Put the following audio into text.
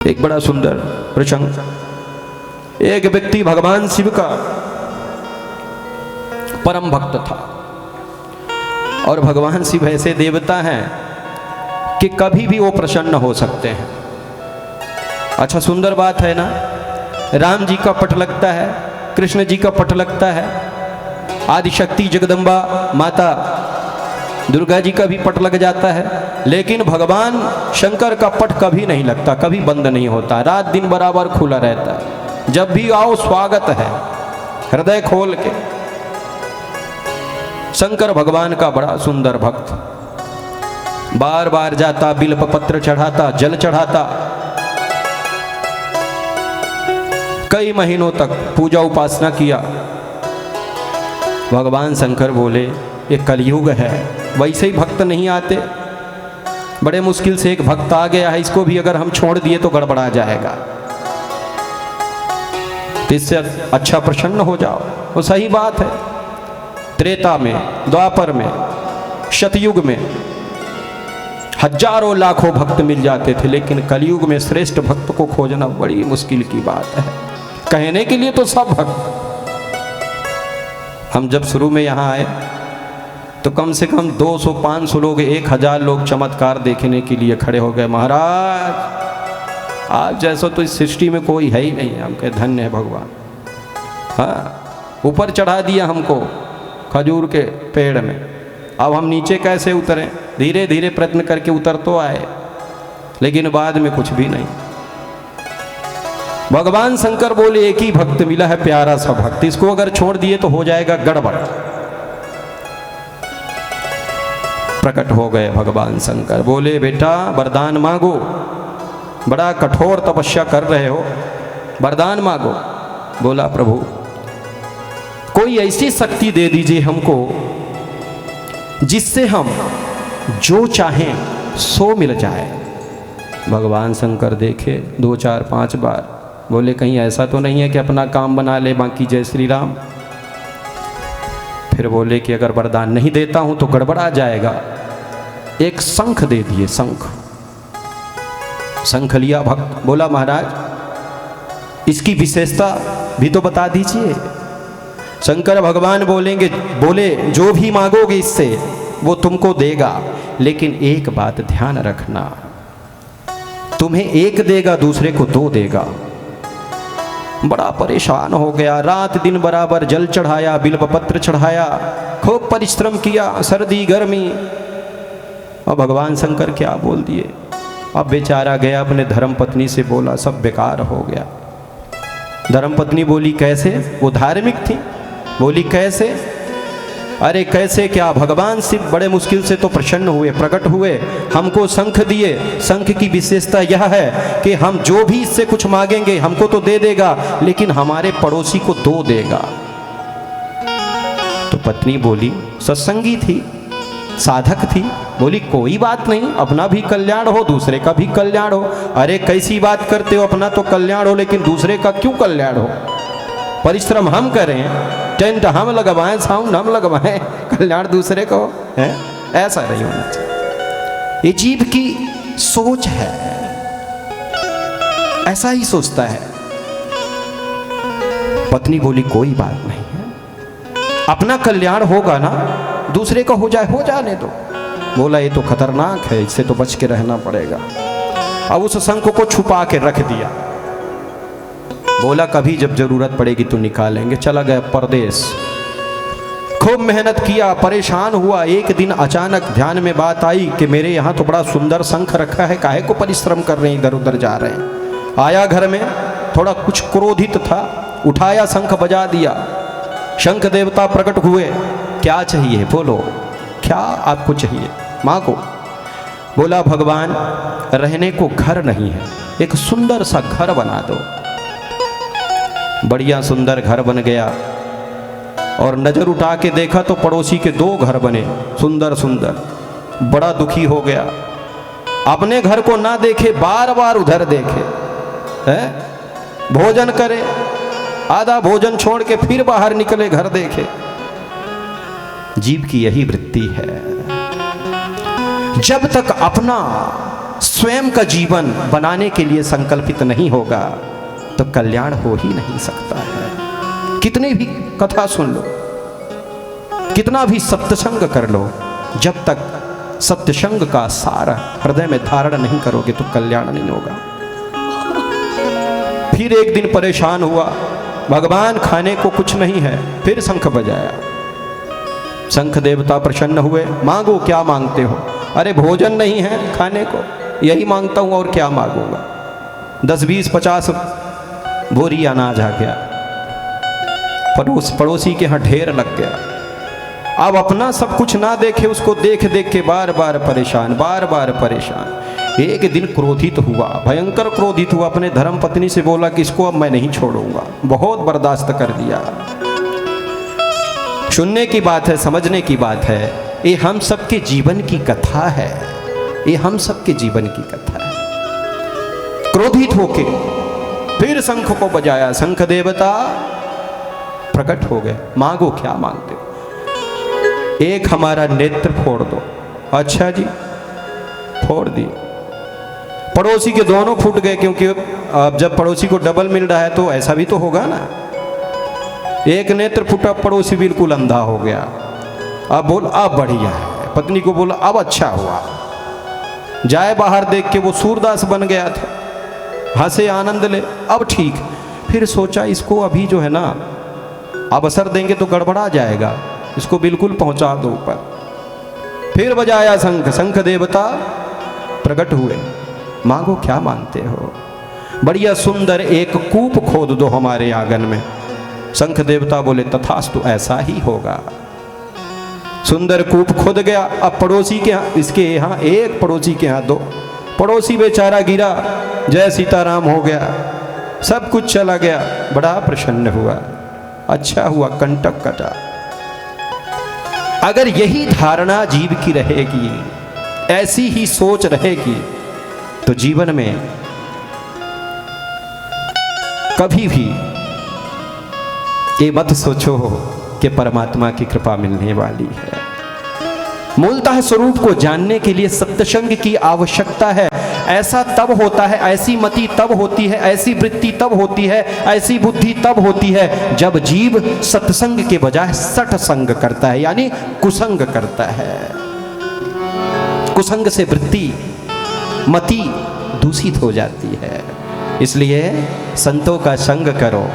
एक बड़ा सुंदर प्रसंग। एक व्यक्ति भगवान शिव का परम भक्त था और भगवान शिव ऐसे देवता हैं कि कभी भी वो प्रसन्न हो सकते हैं। अच्छा सुंदर बात है ना। राम जी का पट लगता है, कृष्ण जी का पट लगता है, आदिशक्ति जगदम्बा माता दुर्गा जी का भी पट लग जाता है, लेकिन भगवान शंकर का पट कभी नहीं लगता, कभी बंद नहीं होता, रात दिन बराबर खुला रहता है। जब भी आओ स्वागत है, हृदय खोल के। शंकर भगवान का बड़ा सुंदर भक्त, बार बार जाता, बिल्व पत्र चढ़ाता, जल चढ़ाता, कई महीनों तक पूजा उपासना किया। भगवान शंकर बोले ये कलयुग है, वैसे ही भक्त नहीं आते, बड़े मुश्किल से एक भक्त आ गया है, इसको भी अगर हम छोड़ दिए तो गड़बड़ा जाएगा, तो इससे अच्छा प्रसन्न हो जाओ। वो सही बात है। त्रेता में, द्वापर में, शतयुग में हजारों लाखों भक्त मिल जाते थे, लेकिन कलयुग में श्रेष्ठ भक्त को खोजना बड़ी मुश्किल की बात है। कहने के लिए तो सब भक्त। हम जब शुरू में यहाँ आए तो कम से कम 200-500 लोग, 1000 लोग चमत्कार देखने के लिए खड़े हो गए। महाराज आप जैसा तो इस सृष्टि में कोई है ही नहीं। हम कहे धन्य है भगवान। हाँ, ऊपर चढ़ा दिया हमको खजूर के पेड़ में, अब हम नीचे कैसे उतरें? धीरे धीरे प्रयत्न करके उतर तो आए, लेकिन बाद में कुछ भी नहीं। भगवान शंकर बोले एक ही भक्त मिला है, प्यारा सा भक्त, इसको अगर छोड़ दिए तो हो जाएगा गड़बड़। प्रकट हो गए भगवान शंकर, बोले बेटा वरदान मांगो, बड़ा कठोर तपस्या कर रहे हो, वरदान मांगो। बोला प्रभु कोई ऐसी शक्ति दे दीजिए हमको जिससे हम जो चाहें सो मिल जाए। भगवान शंकर देखे 2, 4, 5 बार, बोले कहीं ऐसा तो नहीं है कि अपना काम बना ले बाकी जय श्री राम। फिर बोले कि अगर वरदान नहीं देता हूं तो गड़बड़ा जाएगा, एक शंख दे दिए। शंख शंख लिया भक्त, बोला महाराज इसकी विशेषता भी तो बता दीजिए। शंकर भगवान बोले जो भी मांगोगे इससे वो तुमको देगा, लेकिन एक बात ध्यान रखना, तुम्हें एक देगा दूसरे को 2 देगा। बड़ा परेशान हो गया, रात दिन बराबर जल चढ़ाया, बिल्व पत्र चढ़ाया, खूब परिश्रम किया, सर्दी गर्मी। और भगवान शंकर क्या बोल दिए। अब बेचारा गया अपने धर्म पत्नी से, बोला सब बेकार हो गया। धर्म पत्नी बोली कैसे? वो धार्मिक थी, बोली कैसे? अरे कैसे क्या, भगवान शिव बड़े मुश्किल से तो प्रसन्न हुए, प्रकट हुए, हमको शंख दिए। शंख की विशेषता यह है कि हम जो भी इससे कुछ मांगेंगे हमको तो दे देगा, लेकिन हमारे पड़ोसी को 2 देगा। तो पत्नी बोली, सत्संगी थी, साधक थी, बोली कोई बात नहीं, अपना भी कल्याण हो दूसरे का भी कल्याण हो। अरे कैसी बात करते हो, अपना तो कल्याण हो लेकिन दूसरे का क्यों कल्याण हो? परिश्रम हम करें, टेंट हम लगवाएं, साउंड हम लगवाएं, कल्याण दूसरे को है? ऐसा नहीं होना चाहिए। ये जीव की सोच है, ऐसा ही सोचता है। पत्नी बोली कोई बात नहीं है, अपना कल्याण होगा ना, दूसरे का हो जाने दो। बोला ये तो खतरनाक है, इससे तो बच के रहना पड़ेगा। अब उस शंख को छुपा के रख दिया। बोला कभी जब जरूरत पड़ेगी तो निकालेंगे। चला गया परदेश, खूब मेहनत किया, परेशान हुआ। एक दिन अचानक ध्यान में बात आई कि मेरे यहाँ तो बड़ा सुंदर शंख रखा है, काहे को परिश्रम कर रहे हैं, इधर उधर जा रहे हैं। आया घर में, थोड़ा कुछ क्रोधित था, उठाया शंख बजा दिया। शंख देवता प्रकट हुए, क्या चाहिए बोलो, क्या आपको चाहिए मांगो। बोला भगवान रहने को घर नहीं है, एक सुंदर सा घर बना दो। बढ़िया सुंदर घर बन गया और नजर उठा के देखा तो पड़ोसी के 2 घर बने, सुंदर सुंदर। बड़ा दुखी हो गया, अपने घर को ना देखे, बार बार उधर देखे, है? भोजन करे, आधा भोजन छोड़ के फिर बाहर निकले, घर देखे। जीव की यही वृत्ति है, जब तक अपना स्वयं का जीवन बनाने के लिए संकल्पित नहीं होगा तो कल्याण हो ही नहीं सकता है। कितनी भी कथा सुन लो, कितना भी सत्संग कर लो, जब तक सत्संग का सार हृदय में धारण नहीं करोगे तो कल्याण नहीं होगा। फिर एक दिन परेशान हुआ, भगवान खाने को कुछ नहीं है, फिर शंख बजाया। शंख देवता प्रसन्न हुए, मांगो क्या मांगते हो? अरे भोजन नहीं है खाने को, यही मांगता हूं और क्या मांगूंगा। 10 20 50 बोरी अनाज आ गया, पड़ोसी के यहाँ ढेर लग गया। अब अपना सब कुछ ना देखे, उसको देख देख के बार बार परेशान। एक दिन क्रोधित हुआ, भयंकर क्रोधित हुआ, अपने धर्म पत्नी से बोला कि इसको अब मैं नहीं छोड़ूंगा, बहुत बर्दाश्त कर दिया। सुनने की बात है, समझने की बात है, ये हम सबके जीवन की कथा है, ये हम सबके जीवन की कथा है। क्रोधित होके फिर शंख को बजाया, शंख देवता प्रकट हो गए, मांगो क्या मांगते हो? एक हमारा नेत्र फोड़ दो। अच्छा जी, फोड़ दिए। पड़ोसी के दोनों फूट गए, क्योंकि अब जब पड़ोसी को डबल मिल रहा है तो ऐसा भी तो होगा ना। एक नेत्र फूटा, पड़ोसी बिल्कुल अंधा हो गया। अब बोल अब बढ़िया है, पत्नी को बोला अब अच्छा हुआ। जाए बाहर देख के वो सूरदास बन गया था, हंसे आनंद ले, अब ठीक। फिर सोचा इसको अभी जो है ना अवसर देंगे तो गड़बड़ा जाएगा, इसको बिल्कुल पहुंचा दो ऊपर। फिर बजाया शंख, शंख देवता प्रकट हुए, मांगो क्या मांगते हो? बढ़िया सुंदर एक कूप खोद दो हमारे आंगन में। शंख देवता बोले तथास्तु, ऐसा ही होगा। सुंदर कूप खोद गया। अब पड़ोसी के यहाँ, इसके यहाँ एक, पड़ोसी के यहाँ 2। पड़ोसी बेचारा गिरा, जय सीताराम हो गया, सब कुछ चला गया। बड़ा प्रसन्न हुआ, अच्छा हुआ कंटक कटा। अगर यही धारणा जीव की रहेगी, ऐसी ही सोच रहेगी, तो जीवन में कभी भी ये मत सोचो कि परमात्मा की कृपा मिलने वाली है। मूलतः स्वरूप को जानने के लिए सत्संग की आवश्यकता है। ऐसा तब होता है, ऐसी मति तब होती है, ऐसी वृत्ति तब होती है, ऐसी बुद्धि तब होती है जब जीव सत्संग के बजाय सत्संग करता है, यानी कुसंग करता है। कुसंग से वृत्ति, मति दूषित हो जाती है। इसलिए संतों का संग करो।